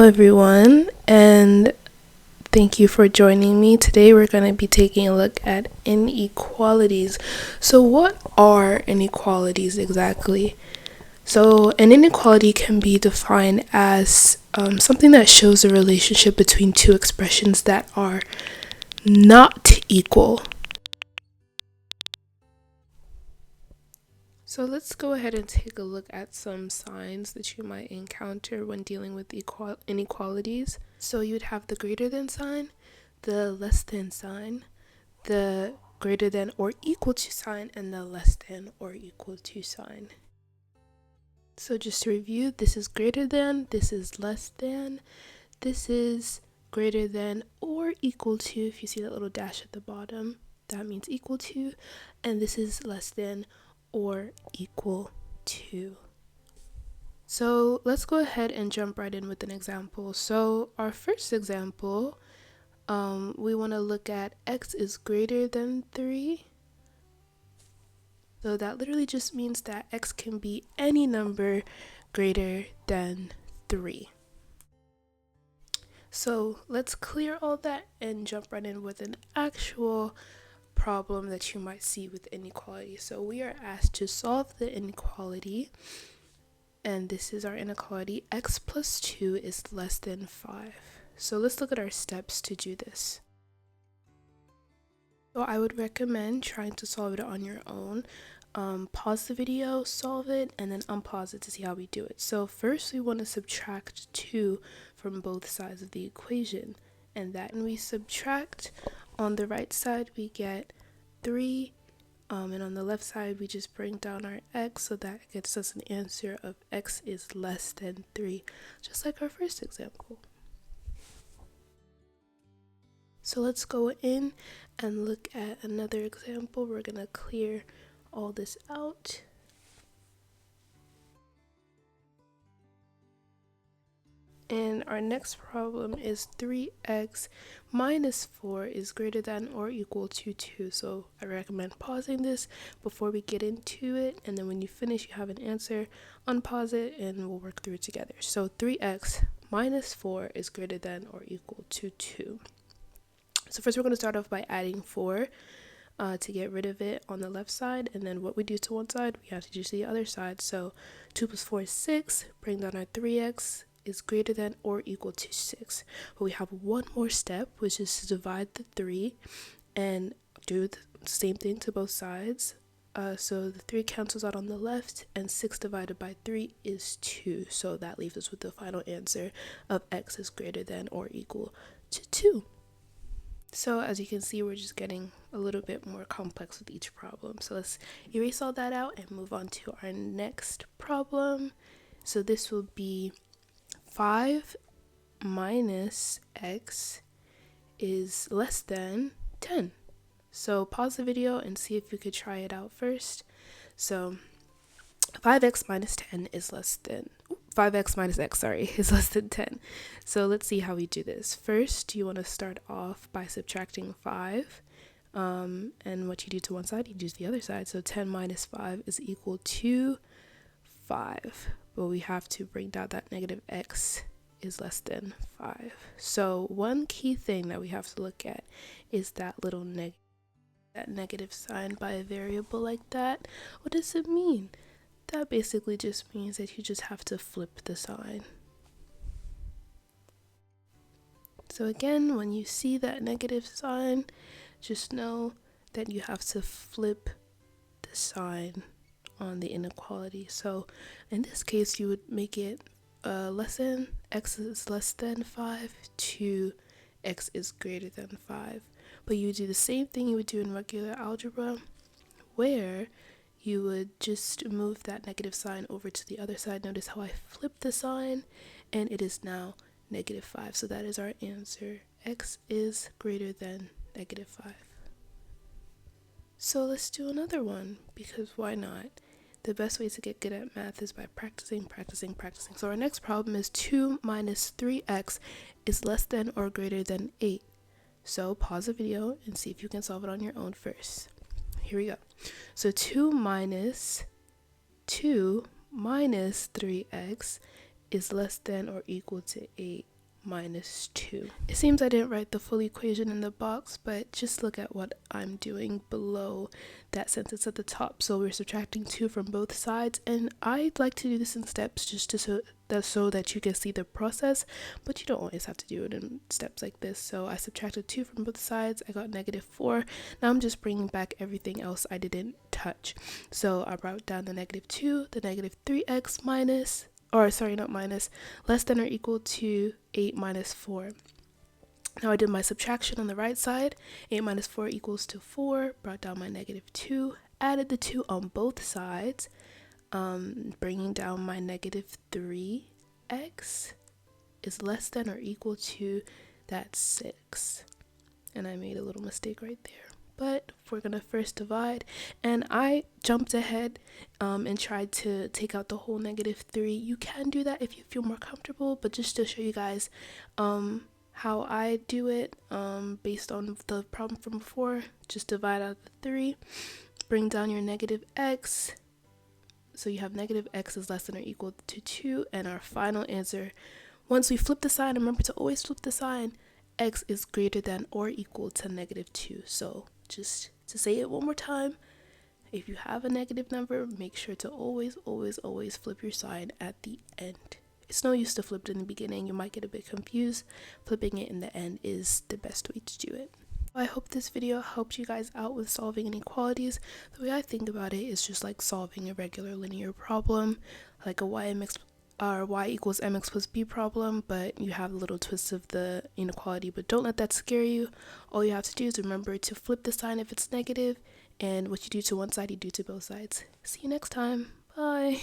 everyone, and thank you for joining me. Today we're going to be taking a look at inequalities. So what are inequalities exactly? So an inequality can be defined as something that shows a relationship between two expressions that are not equal. So let's go ahead and take a look at some signs that you might encounter when dealing with inequalities. So you'd have the greater than sign, the less than sign, the greater than or equal to sign, and the less than or equal to sign. So just to review, this is greater than, this is less than, this is greater than or equal to. If you see that little dash at the bottom, that means equal to, and this is less than or equal to. So let's go ahead and jump right in with an example. So our first example, we want to look at x is greater than 3. So that literally just means that x can be any number greater than 3. So let's clear all that and jump right in with an actual problem that you might see with inequality. So we are asked to solve the inequality, and this is our inequality: x plus 2 is less than 5. So let's look at our steps to do this. So I would recommend trying to solve it on your own. Pause the video, solve it, and then unpause it to see how we do it. So first we want to subtract 2 from both sides of the equation, and that when we subtract, on the right side we get 3, and on the left side we just bring down our x, so that gets us an answer of x is less than 3, just like our first example. So let's go in and look at another example. We're going to clear all this out. And our next problem is 3x minus 4 is greater than or equal to 2. So I recommend pausing this before we get into it, and then when you finish you have an answer, unpause it and we'll work through it together. So 3x minus 4 is greater than or equal to 2. So first we're going to start off by adding 4 to get rid of it on the left side, and then what we do to one side we have to do to the other side. So 2 plus 4 is 6, bring down our 3x is greater than or equal to 6. But we have one more step, which is to divide the 3 and do the same thing to both sides. So the 3 cancels out on the left, and 6 divided by 3 is 2. So that leaves us with the final answer of x is greater than or equal to 2. So as you can see, we're just getting a little bit more complex with each problem. So let's erase all that out and move on to our next problem. So this will be 5 minus x is less than 10. So pause the video and see if you could try it out first. So 5x minus 10 is less than 5x minus x, is less than 10. So let's see how we do this. First, you want to start off by subtracting 5. And what you do to one side, you do to the other side. So 10 minus 5 is equal to 5. But we have to bring down that negative x is less than 5. So one key thing that we have to look at is that little negative sign by a variable like that. What does it mean? That basically just means that you just have to flip the sign. So again, when you see that negative sign, just know that you have to flip the sign on the inequality. So in this case, you would make it less than x is less than 5 to x is greater than 5. But you do the same thing you would do in regular algebra, where you would just move that negative sign over to the other side. Notice how I flipped the sign, and it is now negative 5. So that is our answer. X is greater than negative 5. So let's do another one, because why not? The best way to get good at math is by practicing. So our next problem is 2 minus 3x is less than or greater than 8. So pause the video and see if you can solve it on your own first. Here we go. So 2 minus 3x is less than or equal to 8. minus 2. It seems I didn't write the full equation in the box, but just look at what I'm doing below that sentence at the top. So we're subtracting 2 from both sides, and I'd like to do this in steps just so that you can see the process, but you don't always have to do it in steps like this. So I subtracted 2 from both sides, I got negative 4. Now I'm just bringing back everything else I didn't touch. So I brought down the negative 2, the negative 3x less than or equal to 8 minus 4. Now I did my subtraction on the right side. 8 minus 4 equals to 4. Brought down my negative 2. Added the 2 on both sides. Bringing down my negative 3x is less than or equal to that 6. And I made a little mistake right there. But we're going to first divide, and I jumped ahead and tried to take out the whole negative 3. You can do that if you feel more comfortable, but just to show you guys how I do it based on the problem from before, just divide out the 3, bring down your negative x, so you have negative x is less than or equal to 2, and our final answer, once we flip the sign, remember to always flip the sign, x is greater than or equal to negative 2. So just to say it one more time, if you have a negative number, make sure to always flip your sign at the end. It's no use to flip it in the beginning. You might get a bit confused. Flipping it in the end is the best way to do it. I hope this video helped you guys out with solving inequalities. The way I think about it is just like solving a regular linear problem, like a y equals mx plus b problem, but you have a little twist of the inequality. But don't let that scare you. All you have to do is remember to flip the sign if it's negative, and what you do to one side, you do to both sides. See you next time. Bye.